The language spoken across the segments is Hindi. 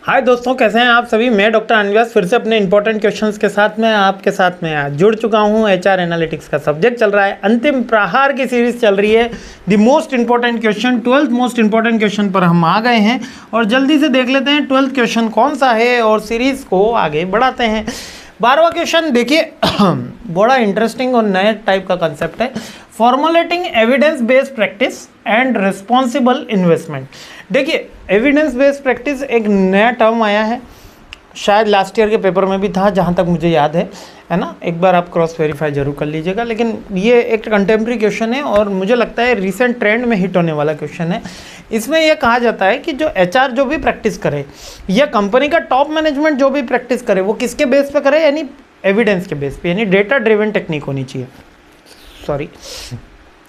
हाय दोस्तों, कैसे हैं आप सभी। मैं डॉक्टर अनव्यास फिर से अपने इंपॉर्टेंट क्वेश्चंस के साथ में आपके साथ में आज जुड़ चुका हूं। एचआर एनालिटिक्स का सब्जेक्ट चल रहा है, अंतिम प्रहार की सीरीज चल रही है। The most important question, 12th most important question पर हम आ गए हैं और जल्दी से देख लेते हैं 12th क्वेश्चन कौन सा है और सीरीज को आगे बढ़ाते हैं। 12वां क्वेश्चन देखिए बड़ा इंटरेस्टिंग और नए टाइप का कंसेप्ट है। Formulating evidence based practice and responsible investment. देखिए, एविडेंस बेस्ड प्रैक्टिस एक नया टर्म आया है, शायद लास्ट ईयर के पेपर में भी था जहाँ तक मुझे याद है ना। एक बार आप क्रॉस वेरीफाई जरूर कर लीजिएगा, लेकिन ये एक कंटेम्प्रेरी क्वेश्चन है और मुझे लगता है रिसेंट ट्रेंड में हिट होने वाला क्वेश्चन है। इसमें यह कहा जाता है कि जो एचआर जो भी प्रैक्टिस करे या कंपनी का टॉप मैनेजमेंट जो भी प्रैक्टिस करे वो किसके बेस पे करे, यानी एविडेंस के बेस पे, यानी डेटा ड्रिवन टेक्निक होनी चाहिए।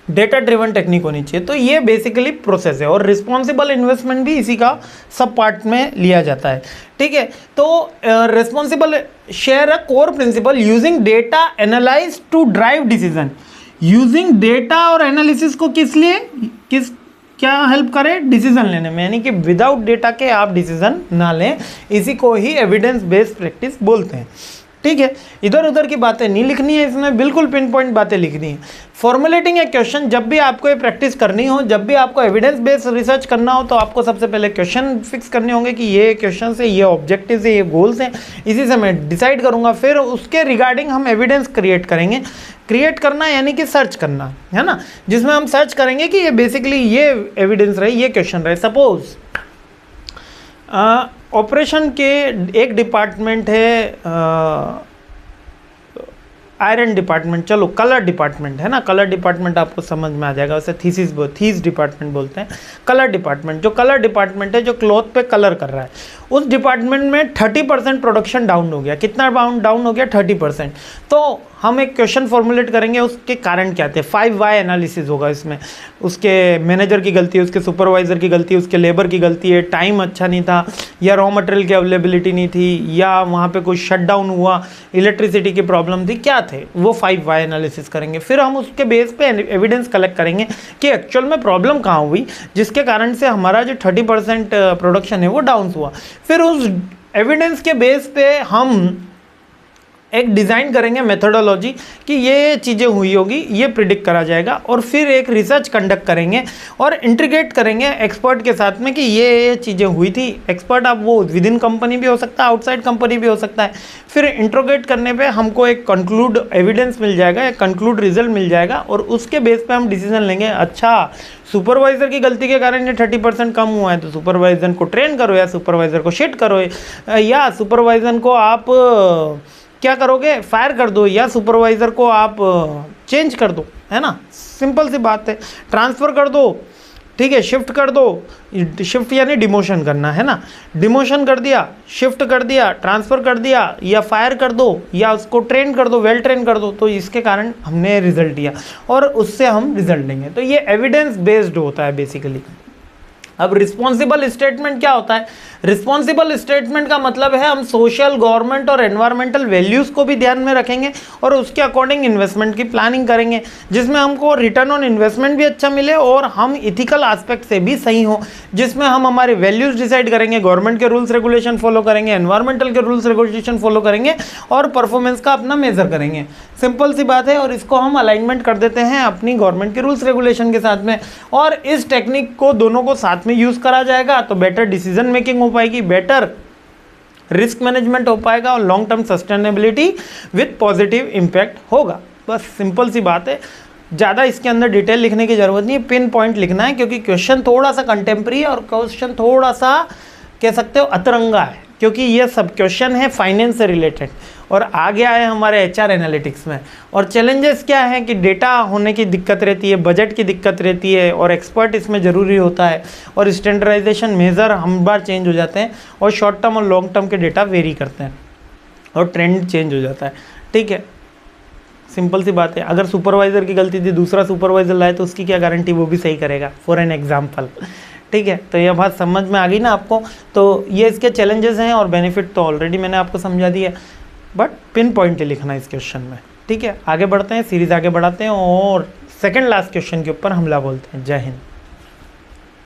डेटा ड्रिवन टेक्निक होनी चाहिए। तो ये बेसिकली प्रोसेस है और रिस्पॉन्सिबल इन्वेस्टमेंट भी इसी का सब पार्ट में लिया जाता है। ठीक है, तो responsible share a core principle using data analyze to drive decision. Using data और एनालिसिस को किस लिए क्या हेल्प करे, डिसीजन लेने में, यानी कि विदाउट डेटा के आप डिसीजन ना लें। इसी को ही एविडेंस बेस्ड प्रैक्टिस बोलते हैं। ठीक है, इधर उधर की बातें नहीं लिखनी है, इसमें बिल्कुल पिन पॉइंट बातें लिखनी है। फॉर्मुलेटिंग ए क्वेश्चन, जब भी आपको ये प्रैक्टिस करनी हो, जब भी आपको एविडेंस बेस्ड रिसर्च करना हो, तो आपको सबसे पहले क्वेश्चन फिक्स करने होंगे कि ये क्वेश्चन है, ये ऑब्जेक्टिव्स है, ये गोल्स हैं। इसी से मैं डिसाइड करूंगा, फिर उसके रिगार्डिंग हम एविडेंस क्रिएट करेंगे। क्रिएट करना यानी कि सर्च करना है ना, जिसमें हम सर्च करेंगे कि ये बेसिकली ये एविडेंस रहे, ये क्वेश्चन रहे। सपोज ऑपरेशन के एक डिपार्टमेंट है आयरन डिपार्टमेंट, चलो कलर डिपार्टमेंट है ना। कलर डिपार्टमेंट आपको समझ में आ जाएगा, उसे थीस डिपार्टमेंट बोलते हैं। कलर डिपार्टमेंट, जो कलर डिपार्टमेंट है जो क्लॉथ पे कलर कर रहा है, उस डिपार्टमेंट में 30% प्रोडक्शन डाउन हो गया। कितना डाउन हो गया? 30%। तो हम एक क्वेश्चन फॉर्मुलेट करेंगे, उसके कारण क्या थे। 5 वाई एनालिसिस होगा इसमें। उसके मैनेजर की गलती है, उसके सुपरवाइजर की गलती है, उसके लेबर की गलती है, टाइम अच्छा नहीं था, या रॉ मटेरियल की अवेलेबिलिटी नहीं थी, या वहाँ पे कोई शटडाउन हुआ, इलेक्ट्रिसिटी की प्रॉब्लम थी, क्या थे वो 5 वाई एनालिसिस करेंगे। फिर हम उसके बेस पे एविडेंस कलेक्ट करेंगे कि एक्चुअल में प्रॉब्लम कहाँ हुई जिसके कारण से हमारा जो 30% प्रोडक्शन है वो डाउन हुआ। फिर उस एविडेंस के बेस पे हम एक डिज़ाइन करेंगे मेथोडोलॉजी कि ये चीज़ें हुई होगी, ये प्रिडिक्ट करा जाएगा, और फिर एक रिसर्च कंडक्ट करेंगे और इंटीग्रेट करेंगे एक्सपर्ट के साथ में कि ये चीज़ें हुई थी। एक्सपर्ट आप वो विद इन कंपनी भी हो सकता है, आउटसाइड कंपनी भी हो सकता है। फिर इंट्रोगेट करने पे हमको एक कंक्लूड एविडेंस मिल जाएगा, एक कंक्लूड रिजल्ट मिल जाएगा, और उसके बेस पे हम डिसीजन लेंगे। अच्छा, सुपरवाइजर की गलती के कारण ये 30% कम हुआ है, तो सुपरवाइजर को ट्रेन करो, या सुपरवाइजर को शिट करो, या सुपरवाइजर को आप क्या करोगे, फायर कर दो, या सुपरवाइज़र को आप चेंज कर दो, है ना। सिंपल सी बात है। ट्रांसफ़र कर दो, ठीक है, शिफ्ट कर दो। शिफ्ट यानी डिमोशन करना, है ना। डिमोशन कर दिया, शिफ्ट कर दिया, ट्रांसफ़र कर दिया, या फायर कर दो, या उसको ट्रेन कर दो, वेल ट्रेन कर दो। तो इसके कारण हमने रिजल्ट दिया और उससे हम रिजल्ट लेंगे। तो ये एविडेंस बेस्ड होता है बेसिकली। अब रिस्पॉन्सिबल स्टेटमेंट क्या होता है? रिस्पॉन्सिबल स्टेटमेंट का मतलब है हम सोशल, गवर्नमेंट और एनवायरमेंटल वैल्यूज़ को भी ध्यान में रखेंगे और उसके अकॉर्डिंग इन्वेस्टमेंट की प्लानिंग करेंगे, जिसमें हमको रिटर्न ऑन इन्वेस्टमेंट भी अच्छा मिले और हम इथिकल एस्पेक्ट से भी सही हो, जिसमें हम हमारे वैल्यूज़ डिसाइड करेंगे, गवर्नमेंट के रूल्स रेगुलेशन फॉलो करेंगे, एनवायरमेंटल के रूल्स रेगुलेशन फॉलो करेंगे और परफॉर्मेंस का अपना मेजर करेंगे। सिंपल सी बात है, और इसको हम अलाइनमेंट कर देते हैं अपनी गवर्नमेंट के रूल्स रेगुलेशन के साथ में, और इस टेक्निक को दोनों को साथ में यूज़ करा जाएगा तो बेटर डिसीजन मेकिंग हो पाएगी, बेटर रिस्क मैनेजमेंट हो पाएगा और long term sustainability with positive impact होगा। बस सिंपल सी बात है, ज़्यादा इसके अंदर डिटेल लिखने की ज़रूरत नहीं है, पिन पॉइंट लिखना है, क्योंकि क्वेश्चन थोड़ा सा कंटेम्प्रेरी है और क्वेश्चन थोड़ा सा कह सकते हो अतरंगा है, क्योंकि ये सब क्वेश्चन है फाइनेंस से रिलेटेड और आ गया है हमारे एचआर एनालिटिक्स में। और चैलेंजेस क्या है कि डेटा होने की दिक्कत रहती है, बजट की दिक्कत रहती है, और एक्सपर्ट इसमें ज़रूरी होता है, और स्टैंडर्डाइजेशन मेज़र हम बार चेंज हो जाते हैं, और शॉर्ट टर्म और लॉन्ग टर्म के डेटा वेरी करते हैं, और ट्रेंड चेंज हो जाता है। ठीक है, सिंपल सी बात है। अगर सुपरवाइज़र की गलती थी, दूसरा सुपरवाइज़र लाए तो उसकी क्या गारंटी वो भी सही करेगा, फॉर एन एग्जाम्पल। ठीक है, तो ये बात समझ में आ गई ना आपको। तो ये इसके चैलेंजेस हैं और बेनिफिट तो ऑलरेडी मैंने आपको समझा दिया, बट पिन पॉइंट लिखना है इस क्वेश्चन में। ठीक है, आगे बढ़ते हैं, सीरीज आगे बढ़ाते हैं और सेकंड लास्ट क्वेश्चन के ऊपर हमला बोलते हैं। जय हिंद।